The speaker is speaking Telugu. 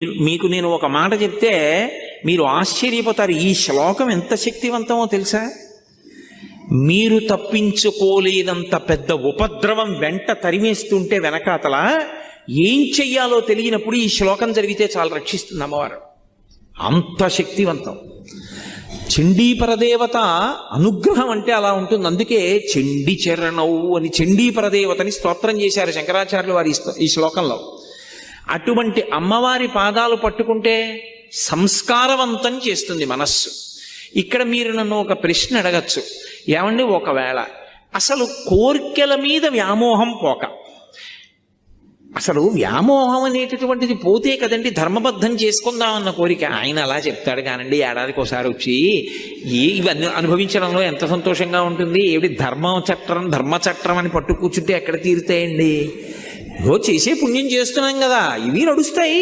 మీకు నేను ఒక మాట చెప్తే మీరు ఆశ్చర్యపోతారు. ఈ శ్లోకం ఎంత శక్తివంతమో తెలుసా? మీరు తప్పించుకోలేనంత పెద్ద ఉపద్రవం వెంట తరిమేస్తుంటే వెనకాతల ఏం చెయ్యాలో తెలియనప్పుడు ఈ శ్లోకం జరిగితే చాలా రక్షిస్తుంది అమ్మవారు. అంత శక్తివంతం. చండీపరదేవత అనుగ్రహం అంటే అలా ఉంటుంది. అందుకే చండీ చరణవు అని చండీపరదేవతని స్తోత్రం చేశారు శంకరాచార్యులు వారి ఈ శ్లోకంలో. అటువంటి అమ్మవారి పాదాలు పట్టుకుంటే సంస్కారవంతం చేస్తుంది మనస్సు. ఇక్కడ మీరు నన్ను ఒక ప్రశ్న అడగచ్చు, ఏమండి ఒకవేళ అసలు కోర్కెల మీద వ్యామోహం పోక, అసలు వ్యామోహం అనేటటువంటిది పోతే కదండి ధర్మబద్ధం చేసుకుందామన్న కోరిక. ఆయన అలా చెప్తాడు కానండి, ఏడాదికి ఒకసారి వచ్చి ఇవన్నీ అనుభవించడంలో ఎంత సంతోషంగా ఉంటుంది. ఏమిటి ధర్మచట్రం అని పట్టు కూర్చుంటే ఎక్కడ తీరుతాయండి? చేసే పుణ్యం చేస్తున్నాం కదా, ఇవి నడుస్తాయి.